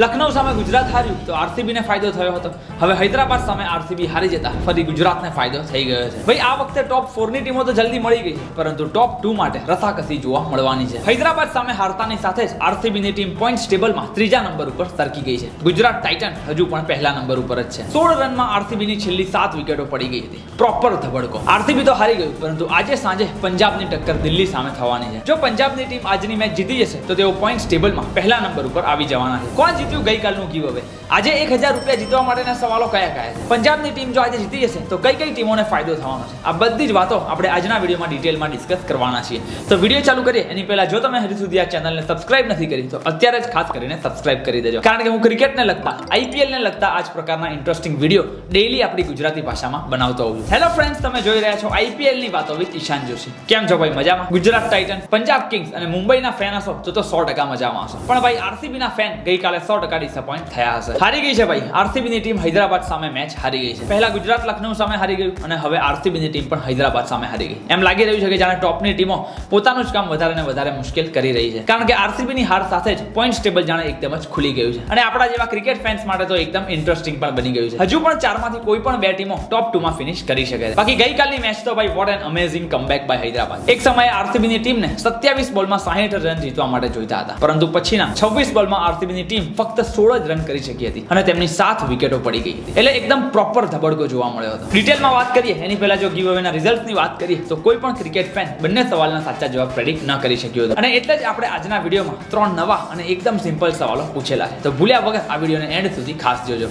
લખનઉ સામે ગુજરાત હાર્યું તો આરસીબીને ફાયદો થયો હતો. હવે હૈદરાબાદ સામે આરસીબી હારી જતા ફરી ગુજરાતને ફાયદો થઈ ગયો છે. ભાઈ આ વખતે ટોપ 4 ની ટીમો તો જલ્દી મળી ગઈ, પરંતુ ટોપ 2 માટે રસાકસી જોવા મળવાની છે. હૈદરાબાદ સામે હારતાની સાથે જ આરસીબીની ટીમ પોઈન્ટ્સ ટેબલમાં ત્રીજા નંબર ઉપર સરકી ગઈ છે. ગુજરાત ટાઇટન હજુ પણ પહેલા નંબર ઉપર જ છે. 16 રનમાં આરસીબીની છેલ્લી 7 વિકેટો પડી ગઈ હતી. પ્રોપર ધબડકો. આરસીબી તો હારી ગયું, પરંતુ આજે સાંજે પંજાબની ટક્કર દિલ્હી સામે થવાની છે. જો પંજાબની ટીમ આજની મેચ જીતી જશે તો તેઓ પોઈન્ટ્સ ટેબલમાં પહેલા નંબર ઉપર આવી જવાના છે. કોણ જીત્યું ગઈકાલનું ગીવ અવે? આજે 1000 રૂપિયા જીતવા માટેના સવાલો કયા કયા છે? પંજાબની ટીમ જો આજે જીતી જશે તો કઈ કઈ ટીમોને ફાયદો થવાનો છે? આ બધી જ વાતો આપણે આજના વિડીયોમાં ડિટેલમાં ડિસ્કસ કરવાના છીએ. તો વિડીયો ચાલુ કરીએ એની પહેલા જો તમે હજી સુધી આ ચેનલને સબસ્ક્રાઇબ નથી કરી તો અત્યારે જ ખાસ કરીને સબસ્ક્રાઇબ કરી દેજો, કારણ કે હું ક્રિકેટને લગતા આઈપીએલને લગતા આ જ પ્રકારના ઇન્ટરેસ્ટિંગ વિડીયો ડેઈલી આપણી ગુજરાતી ભાષામાં બનાવતો હોઉં છું. હેલો ફ્રેન્ડ્સ, તમે જોઈ રહ્યા છો આઈપીએલની વાતો વિથ ઈશાન જોશી. કેમ છો ભાઈ? મજામાં? ગુજરાત ટાઇટન, પંજાબ કિંગ્સ અને મુંબઈના ફેન હશો તો 100% મજામાં હશો. પણ ભાઈ આરસીબીના ફેન ગઈકાલે 100% ડિસઅપોઇન્ટ થયા હશે. હારી ગઈ છે ભાઈ આરસીબીની ટીમ. હૈદરાબાદ સામે મેચ હારી ગઈ છે. પહેલા ગુજરાત લખનઉ સામે હારી ગયું અને હવે આરસીબીની ટીમ પણ હૈદરાબાદ સામે હારી ગઈ. એમ લાગી રહ્યું છે કે જાણે ટોપની ટીમો પોતાનું જ કામ વધારે ને વધારે મુશ્કેલ કરી રહી છે, કારણ કે આરસીબીની હાર સાથે જ પોઈન્ટ્સ ટેબલ જાણે એકદમ જ ખુલી ગયું છે. અને આપણા જેવા ક્રિકેટ ફેન્સ માટે તો એકદમ ઇન્ટરેસ્ટિંગ પણ બની ગયું છે. હજુ પણ 4 માંથી કોઈ પણ 2 ટીમો ટોપ 2 માં ફિનિશ કરી શકે છે. બાકી ગઈકાલની મેચ તો ભાઈ what an amazing comeback by Hyderabad. એક સમયે આરસીબીની ટીમને 27 બોલમાં 60 રન જીતવા માટે જોઈતા હતા, પરંતુ પછીના 26 બોલમાં આરસીબીની ટીમ ફક્ત 16 જ રન કરી શકી હતી અને તેમની 7 વિકેટો પડી ગઈ હતી. એટલે એકદમ પ્રોપર ધબડકો જોવા મળ્યો હતો. ડિટેલમાં વાત કરીએ એની પહેલા જો ગીવ અવેના રિઝલ્ટ્સની વાત કરીએ તો કોઈ પણ ક્રિકેટ ફેન બંને સવાલના સાચા જવાબ પ્રેડિક્ટ ન કરી શક્યો હતો. અને એટલે જ આપણે આજના વિડીયોમાં 3 નવા અને એકદમ સિમ્પલ સવાલો પૂછેલા છે. તો ભૂલ્યા વગર આ વિડીયોને એન્ડ સુધી ખાસ જોજો.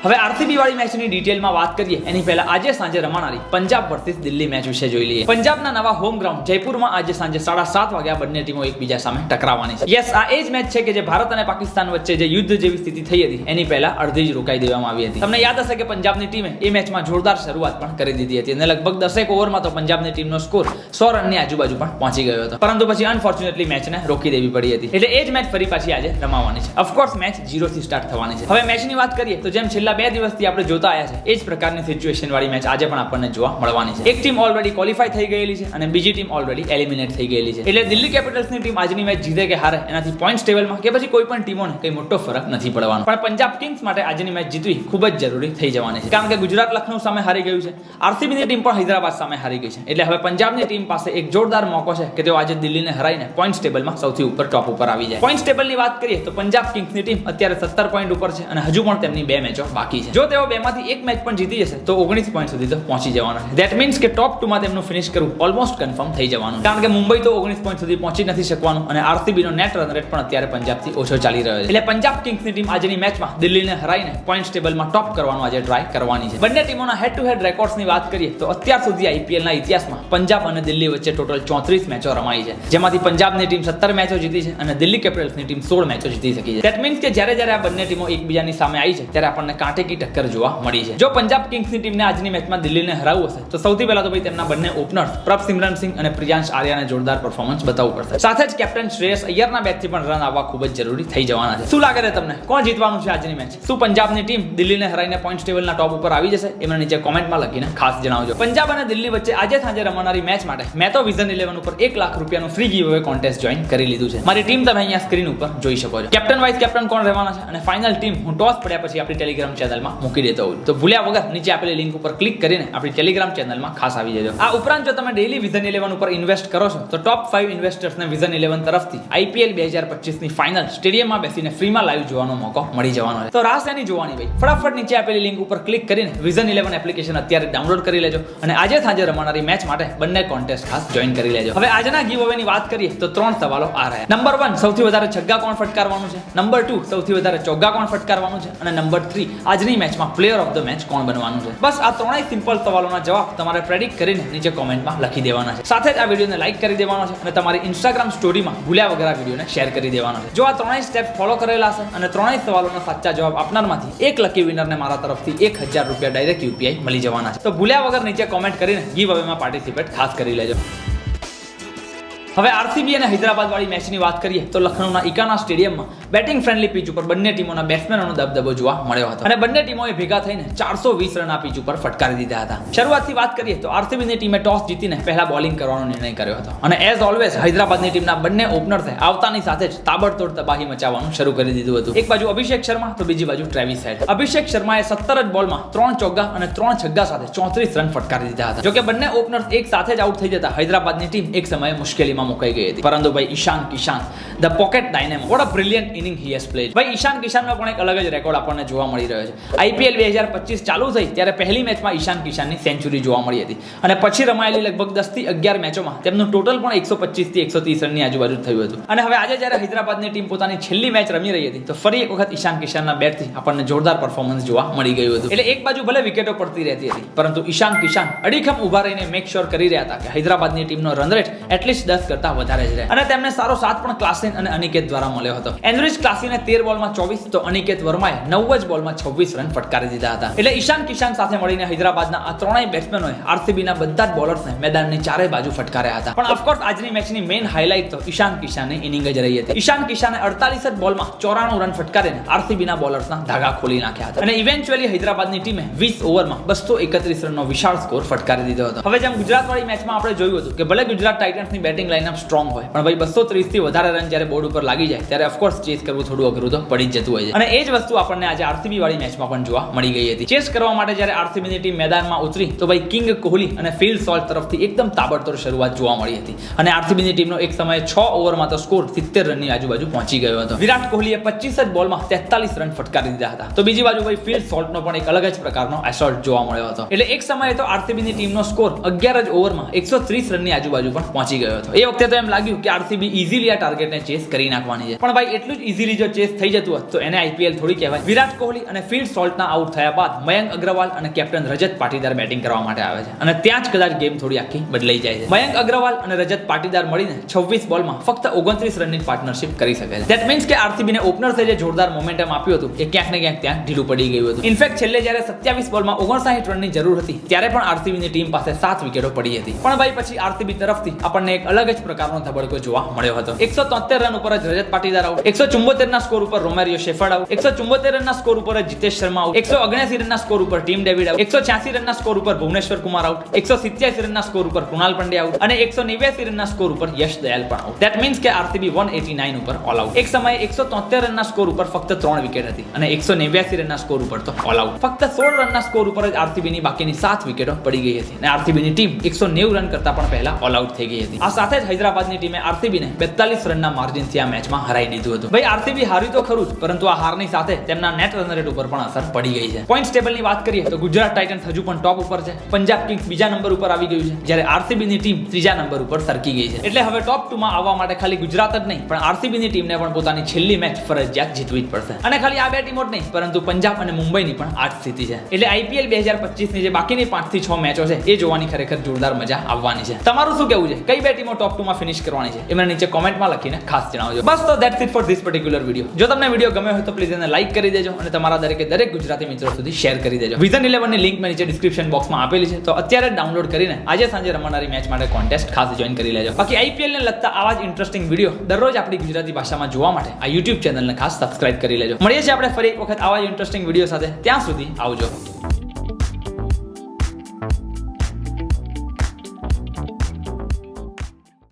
હવે આરસીબી વાળી મેચની ડિટેલમાં વાત કરીએ એની પહેલા આજે સાંજે રમાનારી પંજાબ વર્સિસ દિલ્હી મેચ વિશે જોઈ લઈએ. પંજાબના નવા હોમ ગ્રાઉન્ડ જયપુરમાં આજે સાંજે 7:30 વાગ્યા બંને ટીમો એકબીજા સામે ટકરાવવાની છે. યસ, આ એ જ મેચ છે કે જે ભારત અને પાકિસ્તાન વચ્ચે જે યુદ્ધ જેવી સ્થિતિ થઈ હતી એની પહેલા અડધી જ રોકાઈ દેવામાં આવી હતી. તમને યાદ હશે કે પંજાબની ટીમે એ મેચમાં જોરદાર શરૂઆત પણ કરી દીધી હતી અને લગભગ 10 ઓવરમાં તો પંજાબની ટીમનો સ્કોર 100 રનની આજુબાજુ પણ પહોંચી ગયો હતો, પરંતુ પછી અનફોર્ચ્યુનેટલી મેચને રોકી દેવી પડી હતી. એટલે એ જ મેચ ફરી પાછી આજે રમાવાની છે. ઓફકોર્સ મેચ 0 થી સ્ટાર્ટ થવાની છે. હવે મેચની વાત કરીએ તો જેમ છેલ્લા 2 દિવસથી આપણે જોતા આવ્યા છે એ જ પ્રકારની સિચ્યુએશન વાળી મેચ આજે પણ આપણને જોવા મળવાની છે. એક ટીમ ઓલરેડી ક્વોલિફાઈ થઈ ગયેલી છે અને બીજી ટીમ ઓલરેડી એલિમિનેટ થઈ ગયેલી છે. એટલે દિલ્હી કેપિટલ્સની ટીમ આજની મેચ જીતે કે હારે એનાથી પોઈન્ટ્સ ટેબલમાં કે પછી કોઈ પણ ટીમોને કઈ મોટો ફરક નથી પડવાનો. પણ પંજાબ કિંગ્સ માટે આજની મેચ જીતવી ખૂબ જ જરૂરી થઈ જવાની છે, કારણ કે ગુજરાત લખનઉ સામે હારી ગયું છે. આરસીબીની ટીમ પણ હૈદરાબાદ સામે હારી ગઈ છે. એટલે હવે પંજાબની ટીમ પાસે એક જોરદાર મોકો છે કે તેઓ આજે દિલ્હીને હરાઈને પોઈન્ટ્સ ટેબલમાં સૌથી ઉપર ટોપ ઉપર આવી જાય. પોઈન્ટ્સ ટેબલની વાત કરીએ તો પંજાબ કિંગ્સની ટીમ અત્યારે 17 પોઈન્ટ ઉપર છે અને હજુ પણ તેમની 2 મેચો બાકી છે. જો તેઓ બેમાંથી એક મેચ પણ જીતી જશે તો 19 પોઈન્ટ સુધી તો પહોંચી જવાના છે. ધેટ મીન્સ કે ટોપ 2 માં તેમનું ફિનિશ કરવું ઓલમોસ્ટ કન્ફર્મ થઈ જવાનું, કારણ કે મુંબઈ તો 19 પોઈન્ટ સુધી પહોંચી નથી શકવાનું અને આરસીબી નો નેટ રન રેટ પણ અત્યારે પંજાબથી ઓછો ચાલી રહ્યો છે. એટલે પંજાબ કિંગ્સની ટીમ આજની મેચમાં દિલ્હીને હરાઈને પોઈન્ટ્સ ટેબલમાં ટોપ કરવાનો આજે ટ્રાય કરવાની છે. બંને ટીમોના હેડ ટુ હેડ રેકોર્ડ્સની વાત કરીએ તો અત્યાર સુધી આઈપીએલના ઇતિહાસમાં પંજાબ અને દિલ્હી વચ્ચે ટોટલ 34 મેચો રમાઈ છે, જેમાંથી પંજાબની ટીમ 17 મેચો જીતી છે અને દિલ્હી કેપિટલ્સની ટીમ 16 મેચો જીતી શકી છે. ધેટ મીન્સ કે જ્યારે આ બંને ટીમો એકબીજાની સામે આવી છે ત્યારે આપણને કાંટેકી ટક્કર જોવા મળી છે. જો પંજાબ કિંગ્સની ટીમને આજની મેચમાં દિલ્હીને હરાવવું હશે તો સૌથી પહેલા તો ભાઈ તેમના બંને ઓપનર્સ પ્રભસિમરન સિંહ અને પ્રિયાંશ આર્યાને જોરદાર પરફોર્મન્સ બતાવવું પડશે. સાથે જ કેપ્ટન શ્રેયસ અય્યરના બેટથી પણ રન આવવા ખૂબ જ જરૂરી થઈ જવાના છે. શું લાગે છે તમને, કોણ જીતવાનું છે આજની મેચ? શું પંજાબની ટીમ દિલ્હીને હરાઈને પોઈન્ટ ટેબલના ટોપ ઉપર આવી જશે? એમને નીચે કોમેન્ટમાં લખીને ખાસ જણાવજો. પંજાબ અને દિલ્હી વચ્ચે આજે સાંજે રમાનારી મેચ માટે મેં તો વિઝન 11 ઉપર 1 લાખ રૂપિયાનું ફ્રી ગીવ અવે કોન્ટેસ્ટ જોઈન કરી લીધું છે. મારી ટીમ તમે અહીંયા સ્ક્રીન ઉપર જોઈ શકો છો. કેપ્ટન વાઇસ કેપ્ટન કોણ રહેવાના છે અને ફાઇનલ ટીમ હું ટોસ પડ્યા પછી આપણી ટેલિગ્રામ ચેનલમાં મૂકી દેતો હોઉં. તો ભૂલ્યા વગર નીચે આપેલી લિંક ઉપર ક્લિક કરીને આપણી ટેલિગ્રામ ચેનલમાં ખાસ આવી જજો. આ ઉપરાંત જો તમે ડેઈલી વિઝન 11 ઉપર ઇન્વેસ્ટ કરો છો તો ટોપ 5 ઇન્વેસ્ટર્સને વિઝન 11 તરફથી આઈપીએલ 2025 ની ફાઇનલ સ્ટેડિયમમાં બેસીને ફ્રીમાં લાઈવ જોવાનો મોકો મળી જવાનો છે. તો રાહ શેની જોવાની ભાઈ? ફટાફટ નીચે આપેલી લિંક ઉપર ક્લિક કરીને વિઝન 11 એપ્લિકેશન અત્યારે ડાઉનલોડ કરી લેજો અને આજે સાંજે રમાનારી મેચ માટે બંને કોન્ટેસ્ટ ખાસ જોઈન કરી લેજો. હવે આજના ગીવ અવેની વાત કરીએ તો 3 સવાલો આ રહ્યા. નંબર 1, સૌથી વધારે છગ્ગા કોણ ફટકારવાનું છે? નંબર 2, સૌથી વધારે ચોગ્ગા કોણ ફટકારવાનું છે? અને નંબર 3, આજની મેચમાં પ્લેયર ઓફ ધ મેચ કોણ બનવાનું છે? બસ આ 3 સિમ્પલ સવાલોના જવાબ તમારે પ્રેડિક્ટ કરીને નીચે કોમેન્ટમાં લખી દેવાના છે. સાથે જ આ વિડીયોને લાઈક કરી દેવાનો છે અને તમારી ઇન્સ્ટાગ્રામ સ્ટોરીમાં ભૂલ્યા વગર આ વિડીયોને શેર કરી દેવાનો છે. જો આ 3 સ્ટેપ ફોલો કરેલા હશે અને 3 સવાલોના સાચા જવાબ આપનારમાંથી એક લકી વિનરને મારા તરફથી 1000 રૂપિયા ડાયરેક્ટ યુપીઆઈ મળી જવાના છે. તો ભૂલ્યા વગર નીચે કોમેન્ટ કરીને ગીવ અવેમાં પાર્ટિસિપેટ ખાસ કરી લેજો. હવે આરસીબી અને હૈદરાબાદ વાળી મેચની વાત કરીએ તો લખનૌના ઇકાના સ્ટેડિયમમાં બેટિંગ ફ્રેન્ડલી પીચ ઉપર બંને ટીમોના બેટ્સમેનોનો દબદબો જોવા મળ્યો હતો અને બંને ટીમોએ ભેગા થઈને 420 રન આ પીચ ઉપર ફટકારી દીધા હતા. શરૂઆતથી વાત કરીએ તો આરસીબીની ટીમે ટોસ જીતીને પહેલા બોલિંગ કરવાનો નિર્ણય કર્યો હતો અને એઝ ઓલવેઝ હૈદરાબાદની ટીમના બંને ઓપનર્સે આવતાની સાથે જ તાબડતોડ તબાહી મચાવવાનું શરૂ કરી દીધું હતું. એક બાજુ અભિષેક શર્મા તો બીજી બાજુ ટ્રેવિસ હેડ. અભિષેક શર્માએ 17 જ બોલમાં 3 ચોગ્ગા અને 3 છગ્ગા સાથે 34 રન ફટકારી દીધા હતા. જોકે બંને ઓપનર્સ એક સાથે જ આઉટ થઈ જતા હૈદરાબાદની ટીમ એક સમયે મુશ્કેલીમાં મુકાઈ ગઈ હતી. પરંતુ ભાઈ Ishan Kishan the pocket dynamo what a brilliant inning he has played. ભાઈ ઈશાન કિશાનનો પણ એક અલગ જ રેકોર્ડ આપણને જોવા મળી રહ્યો છે. આઈપીએલ 2025 ચાલુ થઈ ત્યારે પહેલી મેચમાં ઈશાન કિશાનની સેન્ચુરી જોવા મળી હતી અને પછી રમાયેલી લગભગ 10 થી 11 મેચોમાં તેમનું ટોટલ પણ 125 થી 130 રનની આજુબાજુ થયું હતું. અને હવે આજે જ્યારે હૈદરાબાદની ટીમ પોતાની છેલ્લી મેચ રમી રહી હતી તો ફરી એક વખત ઈશાન કિશાનના બેટથી આપણને જોરદાર પરફોર્મન્સ જોવા મળી ગયું હતું. એટલે એક બાજુ ભલે વિકેટો પડતી રહેતી હતી પરંતુ ઈશાન કિશાન અડીખમ ઊભા રહીને મેક શ્યોર કરી રહ્યા હતા કે હૈદરાબાદની ટીમનો રન રેટ એટલીસ્ટ 10 કરતા વધારે જ રહે અને તેમને સારો સાથ પણ ક્લાસીન અને અનિકેત દ્વારા મળ્યો હતો. એન્ડ્રિચ ક્લાસીને 13 બોલમાં 24 તો અનિકેત વર્માએ 9 જ બોલમાં 26 રન ફટકારી દીધા હતા. એટલે ઈશાન કિશાન સાથે મળીને હૈદરાબાદના આ ત્રણેય બેટ્સમેનોએ આરસીબીના બધા જ બોલર્સને મેદાનની ચારે બાજુ ફટકાર્યા હતા. પણ ઓફકોર્સ આજની મેચની મેઇન હાઇલાઇટ તો ઈશાન કિશાનની ઇનિંગ જ રહી હતી. ઈશાન કિશાને 48 જ બોલમાં 94 રન ફટકારીને આરસીબીના બોલર્સના ધાગા ખોલી નાખ્યા હતા અને ઇવેન્ચ્યુઅલી હૈદરાબાદની ટીમે 20 ઓવરમાં 231 રનનો વિશાળ સ્કોર ફટકારી દીધો હતો. હવે જેમ ગુજરાત વાળી મેચમાં આપણે જોયું હતું કે ભલે ગુજરાત ટાઇટન્સની બેટિંગ લાઇનઅપ સ્ટ્રોંગ હોય પણ ભાઈ 230 થી વધારે રન જ્યારે બોર્ડ ઉપર લાગી જાય ત્યારે ઓફકોર્સ ચેસ કરવું થોડું અઘરું તો પડી જ જતું હોય છે અને એ જ વસ્તુ આપણને આજે આરસીબી વાળી મેચમાં પણ જોવા મળી ગઈ હતી. ચેસ કરવા માટે જ્યારે આરસીબીની ટીમ મેદાનમાં ઉતરી તો ભાઈ કિંગ કોહલી અને ફિલ સોલ્ટ તરફથી એકદમ તાબડતોડ શરૂઆત જોવા મળી હતી અને આરસીબીની ટીમનો એક સમયે 6 ઓવરમાં તો સ્કોર 70 રનની આજુબાજુ પહોંચી ગયો હતો. વિરાટ કોહલીએ 25 જ બોલમાં 43 રન ફટકારી દીધા હતા તો બીજી બાજુ ભાઈ ફિલ સોલ્ટનો પણ એક અલગ જ પ્રકારનો એસોલ્ટ જોવા મળ્યો હતો. એટલે એક સમયે તો આરસીબીની ટીમનો સ્કોર 11 જ ઓવરમાં 130 રનની આજુબાજુ પણ પહોંચી ગયો હતો. એ વખતે તો એમ લાગ્યું કે આરસીબી ઈઝીલી આ ટાર્ગેટને ચેસ કરી નાખવાની છે પણ ભાઈ એટલું જ ઈઝીલી જો ચેસ થઈ જતું હોત તો એને આઈપીએલ થોડી કહેવાય. વિરાટ કોહલી અને ફિલ સોલ્ટના આઉટ થયા બાદ મયંક અગ્રવાલ અને કેપ્ટન રજત પાટીદાર બેટિંગ કરવા માટે આવે છે અને ત્યાં જ કદાચ ગેમ થોડી આખી બદલાઈ જાય છે. મયંક અગ્રવાલ અને રજત પાટીદાર મળીને 26 બોલમાં ફક્ત 29 રનની પાર્ટનરશિપ કરી શકે છે. ધેટ મીન્સ કે આરસીબીને ઓપનર્સે જે જોરદાર મોમેન્ટમ આપ્યું હતું એ ક્યાંક ને ક્યાંક ત્યાં ઢીલું પડી ગયું હતું. ઇનફેક્ટ છેલ્લે જ્યારે 27 બોલમાં 59 રનની જરૂર હતી ત્યારે પણ આરસીબીની ટીમ પાસે 7 વિકેટો પડી હતી. પણ ભાઈ પછી આરસીબી તરફથી આપણને એક અલગ જ પ્રકારનો ધબડકો જોવા મળ્યો હતો. 173 રન ઉપર જ રજત પાટીદાર આઉટ, 174 ના સ્કોર ઉપર રોમેરિયો શેફર્ડ આઉટ, 174 રનના સ્કોર ઉપર જીતેશ શર્મા આઉટ, 179 રનના સ્કોર ઉપર ટીમ ડેવિડ આઉટ, 186 રનના સ્કોર ઉપર ભુવનેશ્વર કુમાર આઉટ, 187 રનના સ્કોર ઉપર કૃણાલ પંડ્યા આઉટ અને 189 રનના સ્કોર ઉપર યશ દયાલ પણ આઉટ. ધેટ મીન્સ કે આરસીબી 189 ઉપર ઓલ આઉટ. એક સમયે 173 રનના સ્કોર ઉપર ફક્ત 3 વિકેટ હતી અને 189 રનના સ્કોર ઉપર તો ઓલ આઉટ. ફક્ત 16 રનના સ્કોર ઉપર જ આરસીબીની બાકીની 7 વિકેટો પડી ગઈ હતી અને આરસીબીની ટીમ 190 રન કરતા પણ પહેલા ઓલ આઉટ થઈ ગઈ હતી. આ સાથે જ હૈદરાબાદની ટીમે આરસીબીને 42 રનના માર્જિનથી આ મેચમાં હરાઈ દીધું હતું. ભાઈ આરસીબી હાર્યું તો ખરું જ પરંતુ આ હારની સાથે તેમના નેટ રન રેટ ઉપર પણ અસર પડી ગઈ છે. પોઈન્ટ્સ ટેબલની વાત કરીએ તો ગુજરાત ટાઇટન્સ હજુ પણ ટોપ ઉપર છે, પંજાબ કિંગ્સ બીજા નંબર ઉપર આવી ગયું છે જ્યારે આરસીબીની ટીમ ત્રીજા નંબર ઉપર સરકી ગઈ છે. એટલે હવે ટોપ 2 માં આવવા માટે ખાલી ગુજરાત જ નહીં પણ આરસીબીની ટીમને પણ પોતાની છેલ્લી મેચ ફરજિયાત જીતવી જ પડશે. અને ખાલી આ બે ટીમો જ નહીં પરંતુ પંજાબ અને મુંબઈની પણ આ જ સ્થિતિ છે. એટલે આઈપીએલ 2025 ની જે બાકીની 5 થી 6 મેચો છે એ જોવાની ખરેખર જોરદાર મજા આવવાની છે. તમારું શું કહેવું છે? કઈ બે ટીમો ટોપ 2 માં ફિનિશ કરવાની છે એ મને નીચે કોમેન્ટમાં લખીને ખાસ જણાવજો. બસ તો that's it for this particular video. જો તમને વિડીયો ગમ્યો હોય તો પ્લીઝ એને લાઈક કરી દેજો અને તમારા દરેક ગુજરાતી મિત્રો સુધી શેર કરી દેજો. વિઝન 11 ની લિંક મેં નીચે ડિસ્ક્રિપ્શન બોક્સમાં આપેલી છે તો અત્યારે જ ડાઉનલોડ કરીને આજે સાંજે રમાનારી મેચ માટે કોન્ટેસ્ટ ખાસ જોઈન કરી લેજો. બાકી આઈપીએલ ને લગતા આવા જ ઇન્ટરેસ્ટિંગ વિડીયો દરરોજ આપણી ગુજરાતી ભાષામાં જોવા માટે આ YouTube ચેનલને ખાસ સબસ્ક્રાઇબ કરી લેજો. મળીએ છીએ આપણે ફરી એક વખત આવા જ ઇન્ટરેસ્ટિંગ વિડીયો સાથે. ત્યાં સુધી આવજો.